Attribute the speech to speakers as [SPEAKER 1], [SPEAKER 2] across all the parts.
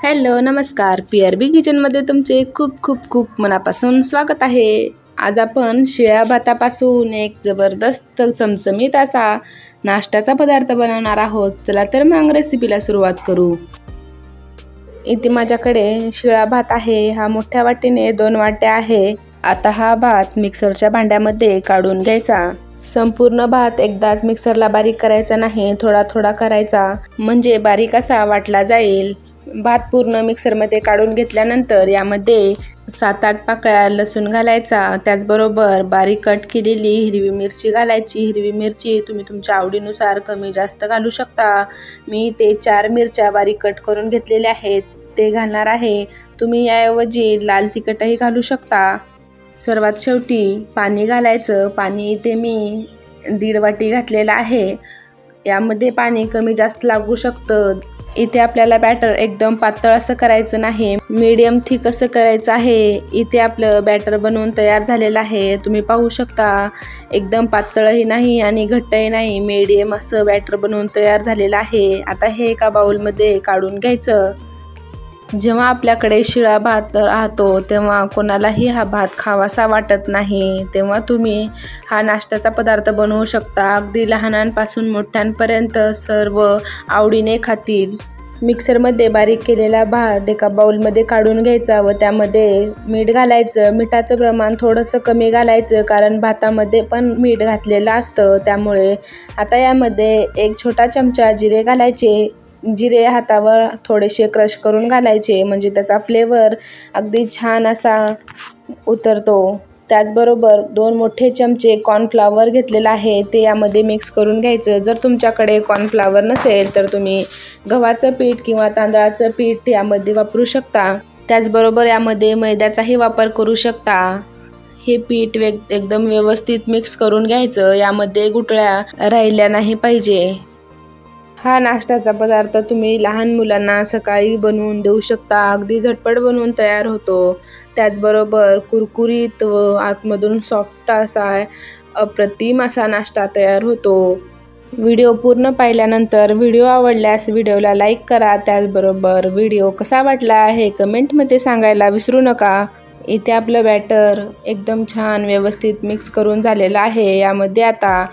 [SPEAKER 1] Hello नमस्कार, PRB किचनमध्ये तुमचे खूप खूप खूप मनापासून स्वागत आहे। आज आपण शिळ्या भातापासून एक जबरदस्त चमचमीत असा नाश्त्याचा पदार्थ बनवणार आहोत। चला तर मग रेसिपीला सुरुवात करू। इथे माझ्याकडे शिळा भात आहे। हा मोठ्या वाटीने 2 वाट्या आहे। आता हा भात मिक्सरच्या भांड्यामध्ये काढून घ्यायचा। संपूर्ण भात एकदाच मिक्सरला बारीक करायचा नाही, थोडा थोडा करायचा, म्हणजे बारीक असा वाटला जाईल। भात पूर्ण मिक्सरमध्ये काढून घेतल्यानंतर यामध्ये 7-8 पाकळ्या लसूण घालायचा, त्याचबरोबर बारीक कट केलेली हिरवी मिरची घालायची। हिरवी मिरची तुम्ही तुमच्या आवडीनुसार कमी जास्त घालू शकता। मी ते 4 मिरच्या बारीक कट करून घेतलेल्या आहेत, ते घालणार आहे। तुम्ही याऐवजी लाल तिखटही घालू शकता। सर्वात शेवटी पाणी घालायचं। पाणी इथे मी 1.5 वाटी घातलेलं आहे। यामध्ये पाणी कमी जास्त लागू शकतं। इथे आपल्याला बॅटर एकदम पातळ असं करायचं नाही, मीडियम थिक असं करायचं आहे। इथे आपलं बॅटर बनवून तयार झालेलं आहे। तुम्ही पाहू शकता, एकदम पातळही नाही आणि घट्टही नाही, मीडियम असं बॅटर बनवून तयार झालेलं आहे। आता हे एका बाउलमध्ये काढून घ्यायचं। जेव्हा आपल्याकडे शिळा भात राहतो तेव्हा कोणालाही हा भात खावासा वाटत नाही, तेव्हा तुम्ही हा नाश्त्याचा पदार्थ बनवू शकता। अगदी लहानांपासून मोठ्यांपर्यंत सर्व आवडीने खातील। मिक्सरमध्ये बारीक केलेला भात एका बाउलमध्ये काढून घ्यायचा व त्यामध्ये मीठ घालायचं। मिठाचं प्रमाण थोडंसं कमी घालायचं, कारण भातामध्ये पण मीठ घातलेलं असतं, त्यामुळे। आता यामध्ये 1 छोटा चमचा जिरे घालायचे। जिरे हातावर थोडेसे क्रश करून घालायचे, म्हणजे त्याचा फ्लेवर अगदी छान असा उतरतो। त्याचबरोबर 2 मोठे चमचे कॉर्नफ्लॉवर घेतलेला आहे, ते यामध्ये मिक्स करून घ्यायचं। जर तुमच्याकडे कॉर्नफ्लॉवर नसेल तर तुम्ही गव्हाचं पीठ किंवा तांदळाचं पीठ यामध्ये वापरू शकता। त्याचबरोबर यामध्ये मैद्याचाही वापर करू शकता। हे पीठ एकदम व्यवस्थित मिक्स करून घ्यायचं। यामध्ये गुठळ्या राहिल्या नाही पाहिजे। हा नाश्त्याचा पदार्थ तुम्ही लहान मुलांना सकाळी बनवून देऊ शकता। अगदी झटपट बनवून तयार होतो। त्याचबरोबर कुरकुरीत व आतमधून सॉफ्ट असा अप्रतिम असा नाश्ता तयार होतो। व्हिडिओ पूर्ण पाहिल्यानंतर व्हिडिओ आवडल्यास व्हिडिओला लाईक करा। त्याचबरोबर व्हिडिओ कसा वाटला हे कमेंटमध्ये सांगायला विसरू नका। इथे आपलं बॅटर एकदम छान व्यवस्थित मिक्स करून झालेलं आहे। यामध्ये आता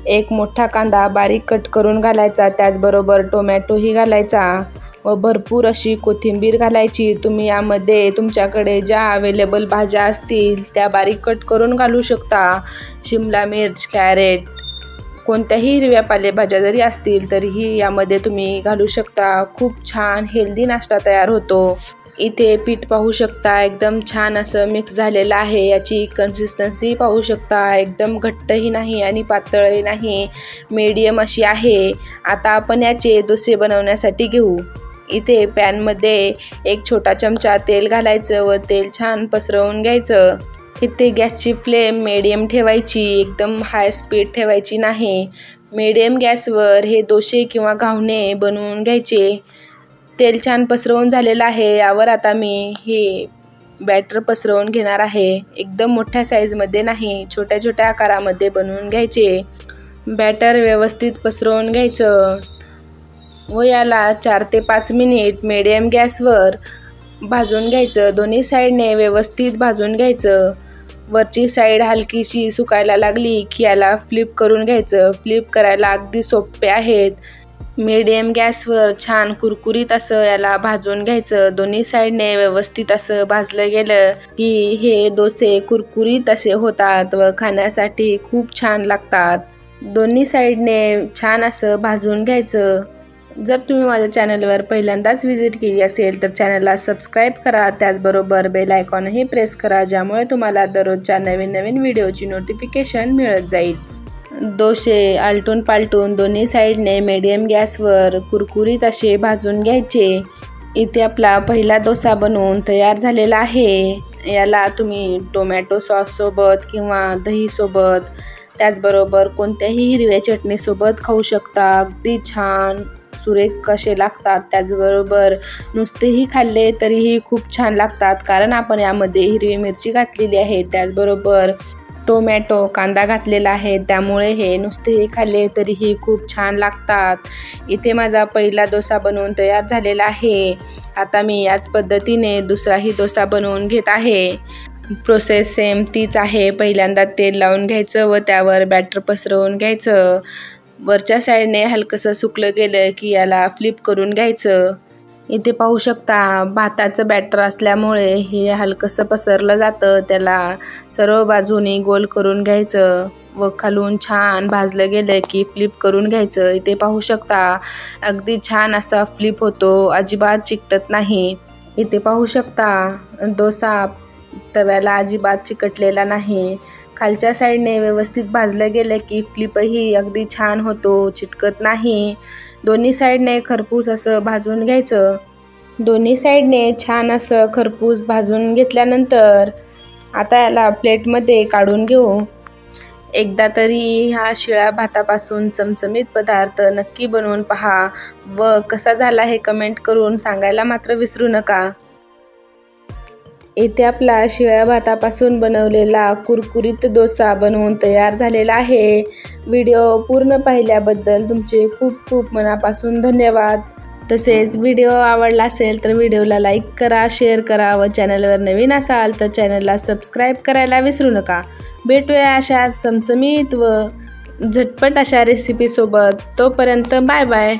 [SPEAKER 1] 1 मोठा कांदा बारीक कट करून घालायचा, त्याचबरोबर टोमॅटोही घालायचा व भरपूर अशी कोथिंबीर घालायची। तुम्ही यामध्ये तुमच्याकडे ज्या अवेलेबल भाज्या असतील त्या बारीक कट करून घालू शकता। शिमला मिर्च, कॅरेट, कोणत्याही हिरव्या पालेभाज्या जरी असतील तरीही यामध्ये तुम्ही घालू शकता। खूप छान हेल्दी नाश्ता तयार होतो। इथे पीठ पाहू शकता, एकदम छान असं मिक्स झालेलं आहे। याची कन्सिस्टन्सी पाहू शकता, एकदम घट्टही नाही आणि पातळही नाही, मीडियम अशी आहे। आता आपण याचे डोसे बनवण्यासाठी घेऊ। इथे पॅनमध्ये 1 छोटा चमचा तेल घालायचं व तेल छान पसरवून घ्यायचं। इथे गॅसची फ्लेम मीडियम ठेवायची, एकदम हाय स्पीड ठेवायची नाही। मीडियम गॅसवर हे डोसे किंवा घावणे बनवून घ्यायचे। तेल छान पसरवून झालेलं आहे। यावर आता मी हे बॅटर पसरवून घेणार आहे। एकदम मोठ्या साईजमध्ये नाही, छोट्या छोट्या आकारामध्ये बनवून घ्यायचे। बॅटर व्यवस्थित पसरवून घ्यायचं व याला 4 ते 5 मिनिट मीडियम गॅसवर भाजून घ्यायचं। दोन्ही साईडने व्यवस्थित भाजून घ्यायचं। वरची साईड हलकीशी सुकायला लागली की याला फ्लिप करून घ्यायचं। फ्लिप करायला अगदी सोपे आहेत। मीडियम गॅसवर छान कुरकुरीत असं याला भाजून घ्यायचं। दोन्ही साईडने व्यवस्थित असं भाजलं गेलं की हे डोसे कुरकुरीत असे होतात व खाण्यासाठी खूप छान लागतात। दोन्ही साईडने छान असं भाजून घ्यायचं। जर तुम्ही माझ्या चॅनलवर पहिल्यांदाच व्हिजिट केली असेल तर चॅनलला सबस्क्राईब करा, त्याचबरोबर बेल आयकॉनही प्रेस करा, ज्यामुळे तुम्हाला दररोजच्या नवीन नवीन व्हिडिओची नोटिफिकेशन मिळत जाईल। डोसे आलटून पालटून दोन्ही साईडने मीडियम गॅसवर कुरकुरीत असे भाजून घ्यायचे। इथे आपला पहिला डोसा बनवून तयार झालेला आहे। याला तुम्ही टोमॅटो सॉससोबत किंवा दहीसोबत, त्याचबरोबर कोणत्याही हिरव्या चटणीसोबत खाऊ शकता। अगदी छान सुरेख असे लागतात। त्याचबरोबर नुसतेही खाल्ले तरीही खूप छान लागतात, कारण आपण यामध्ये हिरवी मिरची घातलेली आहे, त्याचबरोबर टोमॅटो, कांदा घातलेला आहे, त्यामुळे हे नुसतेही खाल्ले तरीही खूप छान लागतात। इथे माझा पहिला डोसा बनवून तयार झालेला आहे। आता मी याच पद्धतीने दुसराही डोसा बनवून घेत आहे। प्रोसेस सेम तीच आहे। पहिल्यांदा तेल लावून घ्यायचं व त्यावर बॅटर पसरवून घ्यायचं। वरच्या साईडने हलकंसं सुकलं गेलं की याला फ्लिप करून घ्यायचं। इथे पाहू शकता भाताचं बॅटर असल्यामुळे हे हलकंसं पसरलं जातं। त्याला सर्व बाजूनी गोल करून घ्यायचं व खालून छान भाजलं गेलं की फ्लिप करून घ्यायचं। इथे पाहू शकता अगदी छान असा फ्लिप होतो, अजिबात चिकटत नाही। इथे पाहू शकता डोसा तव्याला अजिबात चिकटलेला नाही। खालच्या साईडने व्यवस्थित भाजलं गेलं की फ्लिपही अगदी छान होतो, चिटकत नाही। दोन्ही साईडने खरपूस असं भाजून घ्यायचं। दोन्ही साईडने छान असं खरपूस भाजून घेतल्यानंतर आता याला प्लेटमध्ये काढून घेऊ। एकदा तरी ह्या शिळ्या भातापासून चमचमीत पदार्थ नक्की बनवून पहा व कसा झाला हे कमेंट करून सांगायला मात्र विसरू नका। इथे आपला शिळ्या भातापासून बनवलेला कुरकुरीत डोसा बनवून तयार झालेला आहे। व्हिडिओ पूर्ण पाहिल्याबद्दल तुमचे खूप खूप मनापासून धन्यवाद। तसेच व्हिडिओ आवडला असेल तर व्हिडिओला लाईक करा, शेअर करा व चॅनलवर नवीन असाल तर चॅनलला सबस्क्राईब करायला विसरू नका। भेटूया अशा चमचमीत व झटपट अशा रेसिपीसोबत। तोपर्यंत बाय बाय।